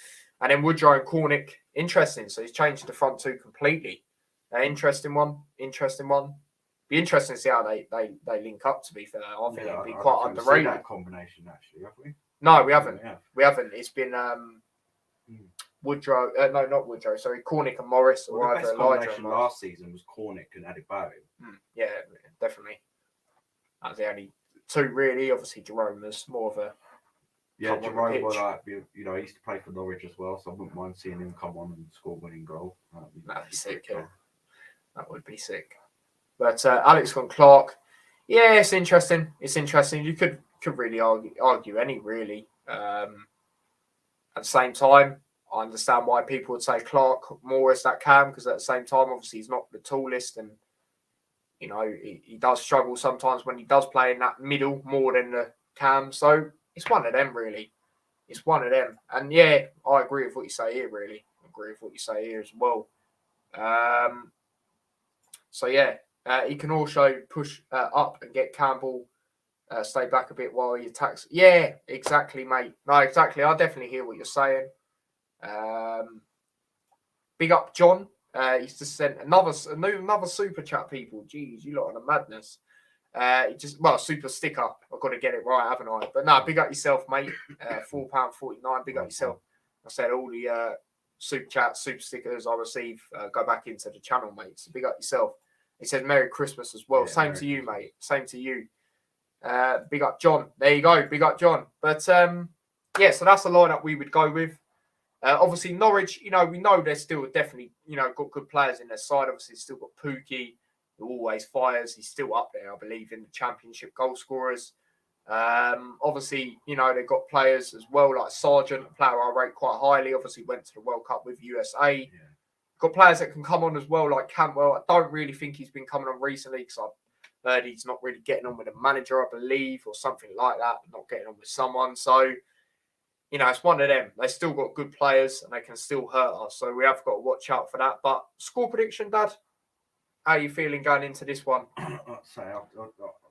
And then Woodrow and Cornick, interesting. So he's changed the front two completely. Interesting one. Be interesting to see how they link up, to be fair. I think it'd be quite underrated. That combination, actually, have we? No, we haven't. We haven't. It's been Woodrow. No, not Woodrow. Sorry, Cornick and Morris. Well, or the best combination last season was Cornick and Adebayo. Yeah, definitely. That's the only two, really. Obviously, Jerome was more of a... Yeah, Jerome was like, he used to play for Norwich as well, so I wouldn't mind seeing him come on and score winning goal. That'd be sick, yeah. That would be sick. But Alex on Clark, yeah, it's interesting. You could really argue any, really. At the same time, I understand why people would say Clark more as that cam, because at the same time, obviously, he's not the tallest, and he does struggle sometimes when he does play in that middle more than the cam. So it's one of them, really. It's one of them. And yeah, I agree with what you say here, really. I agree with what you say here as well. So yeah, he can also push up and get Campbell, stay back a bit while he attacks. Yeah, exactly, mate. No, exactly. I definitely hear what you're saying. Big up, John. He's just sent another super chat, people. Jeez, you lot are the madness. Super sticker. I've got to get it right, haven't I? But no, big up yourself, mate. £4.49. Big up yourself. I said all the super chats, super stickers I receive go back into the channel, mate. So big up yourself. He said Merry Christmas as well. Same to you, mate. Same to you. Big up John. There you go. Big up John. But yeah, so that's the lineup we would go with. Obviously, Norwich, we know they're still definitely, got good players in their side. Obviously, still got Pookie, who always fires. He's still up there, I believe, in the Championship goal scorers. Obviously, they've got players as well like Sargent, a player I rate quite highly. Obviously, went to the World Cup with USA. Yeah. Got players that can come on as well, like Cantwell. I don't really think he's been coming on recently because I've heard he's not really getting on with a manager, I believe, or something like that. Not getting on with someone. So, it's one of them. They still got good players and they can still hurt us. So we have got to watch out for that. But score prediction, Dad? How are you feeling going into this one? I'd say, I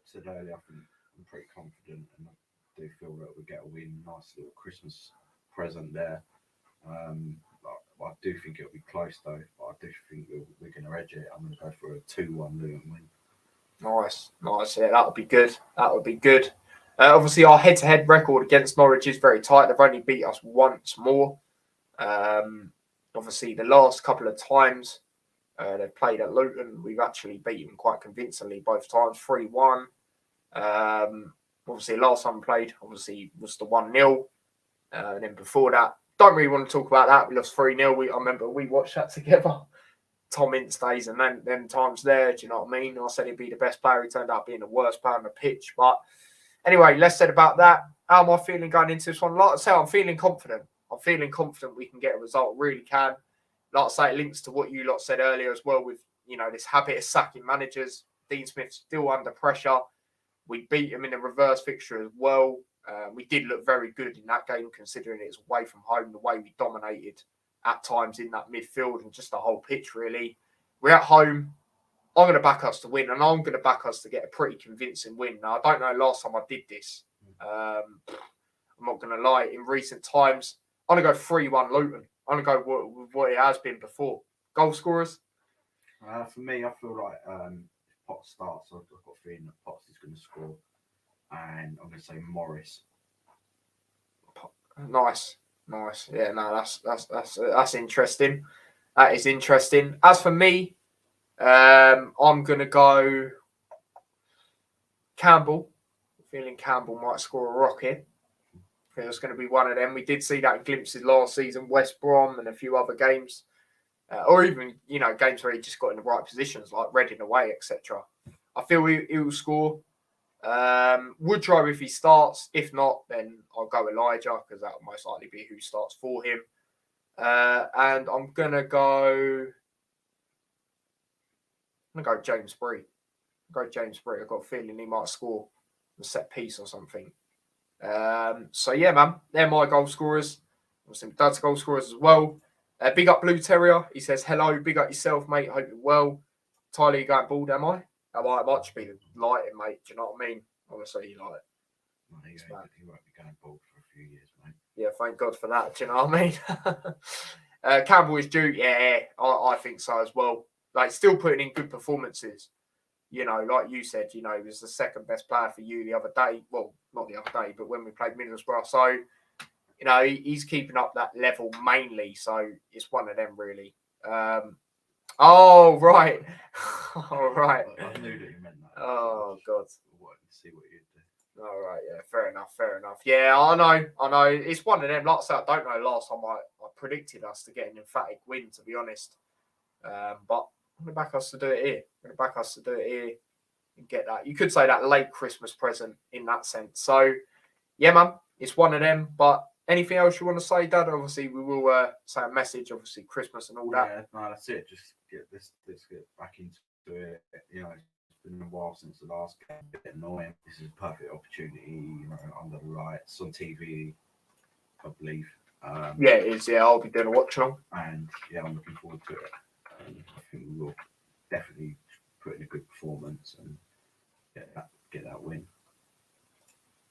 said earlier, I'm pretty confident and I do feel that we get a win. Nice little Christmas present there. I do think it'll be close though. But I do think we're going to edge it. I'm going to go for a 2-1 Luton win. Nice. Yeah, that would be good. Obviously, our head-to-head record against Norwich is very tight. They've only beat us once more. Obviously, the last couple of times they've played at Luton, we've actually beaten them quite convincingly both times, 3-1. Obviously, last time we played, was the 1-0. And then before that, don't really want to talk about that. We lost 3-0. I remember we watched that together. Tom Ince days and then them times there, do you know what I mean? I said he'd be the best player. He turned out being the worst player on the pitch. But anyway, less said about that. How am I feeling going into this one? Like I say, I'm feeling confident. We can get a result. Really can. Like I say, it links to what you lot said earlier as well with, this habit of sacking managers. Dean Smith's still under pressure. We beat him in a reverse fixture as well. We did look very good in that game, considering it was away from home, the way we dominated at times in that midfield and just the whole pitch, really. We're at home. I'm going to back us to win, and I'm going to back us to get a pretty convincing win. Now, I don't know last time I did this. I'm not going to lie. In recent times, I'm going to go 3-1 Luton. I'm going to go with what it has been before. Goal scorers? For me, I feel like if Potts starts, I've got a feeling that Potts is going to score. And I'm going to say Morris. Nice. Yeah, no, that's interesting. That is interesting. As for me, I'm going to go Campbell. Feeling Campbell might score a rocket. I think it's going to be one of them. We did see that in glimpses last season, West Brom and a few other games. Or even, games where he just got in the right positions, like Reading away, etc. I feel he will score. Woodrow if he starts. If not, then I'll go Elijah because that will most likely be who starts for him. And I'm gonna go James Bree. I've got a feeling he might score a set piece or something. So yeah, man, they're my goal scorers. Obviously, Dad's goal scorers as well. Big up Blue Terrier. He says hello. Big up yourself, mate. Hope you're well. Tyler, you going bald? Am I? I might just be the lighting, mate. Do you know what I mean? Honestly, like. Well, he won't be going bald for a few years, mate. Yeah, thank God for that. Do you know what I mean? Campbell is due. Yeah, I think so as well. Like, still putting in good performances. Like you said, he was the second best player for you the other day. Well, not the other day, but when we played Middlesbrough. So, he's keeping up that level mainly. So it's one of them, really. Oh, right. All right. I knew that you meant that. Oh, God. See what you do. All right, yeah, fair enough. Yeah, I know. It's one of them. Like I said, I don't know last time I predicted us to get an emphatic win, to be honest. But I'm going to back us to do it here. And get that. You could say that late Christmas present in that sense. So, yeah, man, it's one of them. But anything else you want to say, Dad? Obviously, we will say a message, obviously, Christmas and all that. Yeah, no, that's it. Just let's get back into it. It's been a while since the last game. A bit annoying. This is a perfect opportunity, under the lights, on TV, I believe. Yeah, it is. Yeah, I'll be doing a watch along. And yeah, I'm looking forward to it. I think we will definitely put in a good performance and get that win.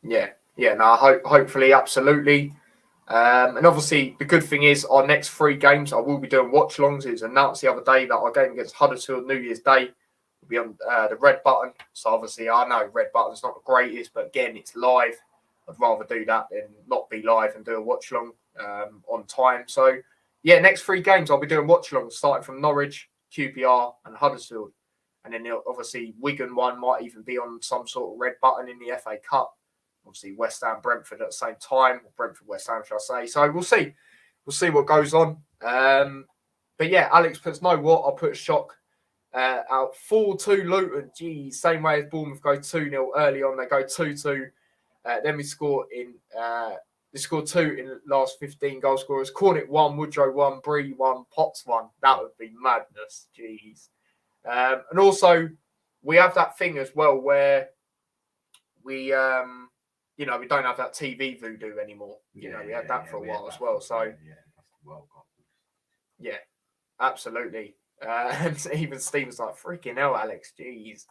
Yeah. No, hopefully, absolutely. And obviously, the good thing is our next 3 games, I will be doing watch-alongs. It was announced the other day that our game against Huddersfield New Year's Day will be on the red button. So obviously, I know red button's not the greatest, but again, it's live. I'd rather do that than not be live and do a watch-along on time. So yeah, next 3 games I'll be doing watch-alongs starting from Norwich, QPR, and Huddersfield. And then obviously Wigan one might even be on some sort of red button in the FA Cup. Obviously West Ham, Brentford at the same time. Brentford, West Ham, shall I say. So we'll see. We'll see what goes on. But yeah, Alex puts no what. I'll put shock out 4-2 Luton. Geez, same way as Bournemouth go 2-0 early on. They go 2-2. Then we score in... They scored 2 in the last 15 goal scorers. Cornet 1, Woodrow 1, Bree 1, Potts 1. That would be madness. Jeez. And also, we have that thing as well where we, we don't have that TV voodoo anymore. We had that for a while as well. So, yeah, absolutely. And even Stephen's like, freaking hell, Alex. Jeez.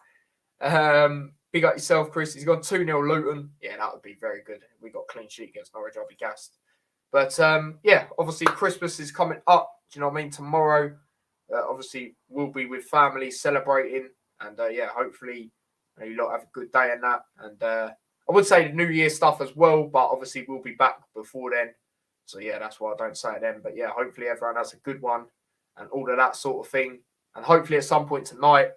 Big up yourself, Chris. He's gone 2-0 Luton. Yeah, that would be very good. We got clean sheet against Norwich. I'll be gassed. But obviously Christmas is coming up. Do you know what I mean? Tomorrow, obviously, we'll be with family celebrating. And hopefully you lot have a good day and that. And I would say the New Year stuff as well, but obviously we'll be back before then. So yeah, that's why I don't say it then. But yeah, hopefully everyone has a good one and all of that sort of thing. And hopefully at some point tonight,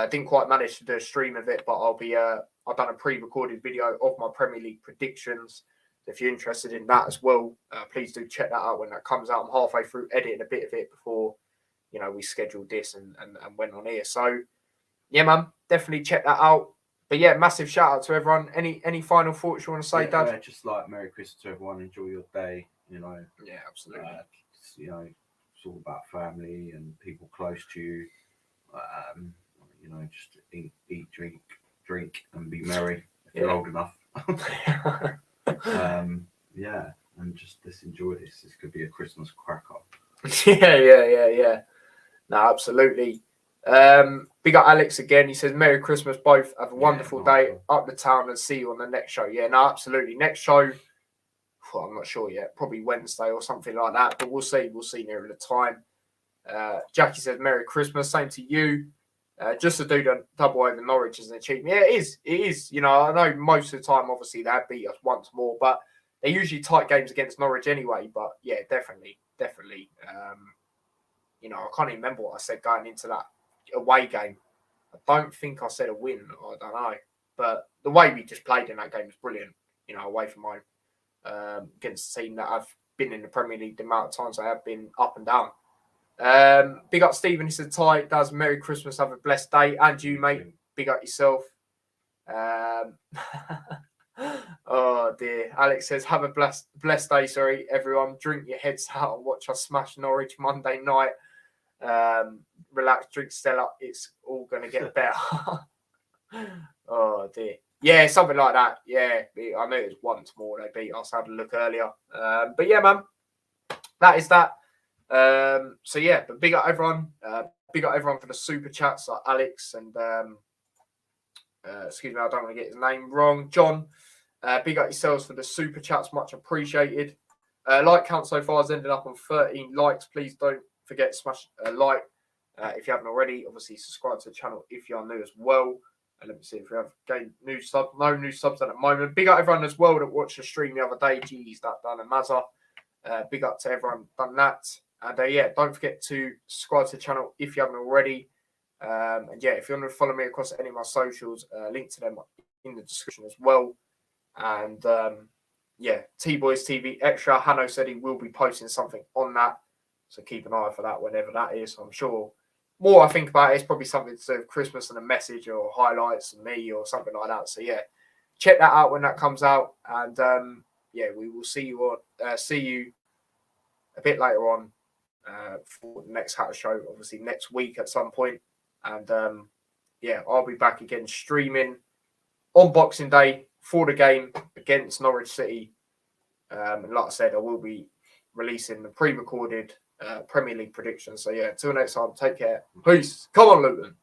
didn't quite manage to do a stream of it, but I've done a pre-recorded video of my Premier League predictions. If you're interested in that as well, please do check that out when that comes out. I'm halfway through editing a bit of it before, we scheduled this and went on here. So, yeah, man, definitely check that out. But yeah, massive shout out to everyone. Any final thoughts you want to say, Dad? Yeah, just like Merry Christmas to everyone. Enjoy your day. Yeah, absolutely. It's all about family and people close to you. Just eat, drink, and be merry if you're old enough. And just let's enjoy this. This could be a Christmas cracker. Yeah. No, absolutely. Big up Alex again. He says, Merry Christmas, both. Have a wonderful day up the town and see you on the next show. Yeah, no, absolutely. Next show, I'm not sure yet. Probably Wednesday or something like that. But we'll see. We'll see nearer the time. Jackie says, Merry Christmas. Same to you. Just to do the double over Norwich is an achievement. Yeah, it is. I know most of the time, obviously, they have beat us once more, but they're usually tight games against Norwich anyway. But yeah, definitely. I can't even remember what I said going into that away game. I don't think I said a win. I don't know. But the way we just played in that game was brilliant, away from home against a team that have been in the Premier League the amount of times they have been up and down. Big up Stephen. He said, Ty does Merry Christmas, have a blessed day, and you, mate. Big up yourself. Oh dear. Alex says, have a blessed day, everyone. Drink your heads out and watch us smash Norwich Monday night. Relax, drink Stella, it's all gonna get better. Oh dear. Yeah, something like that. Yeah, I know it was once more they beat us. I had a look earlier. But yeah, man, that is that. So yeah, but big up everyone. Big up everyone for the super chats, like Alex and excuse me, I don't want to get his name wrong. John. Big up yourselves for the super chats, much appreciated. Like count so far has ended up on 13 likes. Please don't forget to smash a like if you haven't already. Obviously, subscribe to the channel if you are new as well. And let me see if we have gained new subs. No new subs at the moment. Big up everyone as well that watched the stream the other day. Geez, that done a mazza. Big up to everyone done that. And don't forget to subscribe to the channel if you haven't already. And yeah, if you want to follow me across any of my socials, link to them in the description as well. And T-Boys TV Extra. Hanno said he will be posting something on that. So keep an eye for that whenever that is. I'm sure more I think about it, it's probably something to do with Christmas and a message or highlights and me or something like that. So yeah, check that out when that comes out. And we will see you a bit later on for the next Hatter show, obviously next week at some point. And I'll be back again streaming on Boxing Day for the game against Norwich City. And like I said, I will be releasing the pre-recorded Premier League predictions. So yeah, till next time, take care. Peace. Come on, Luton.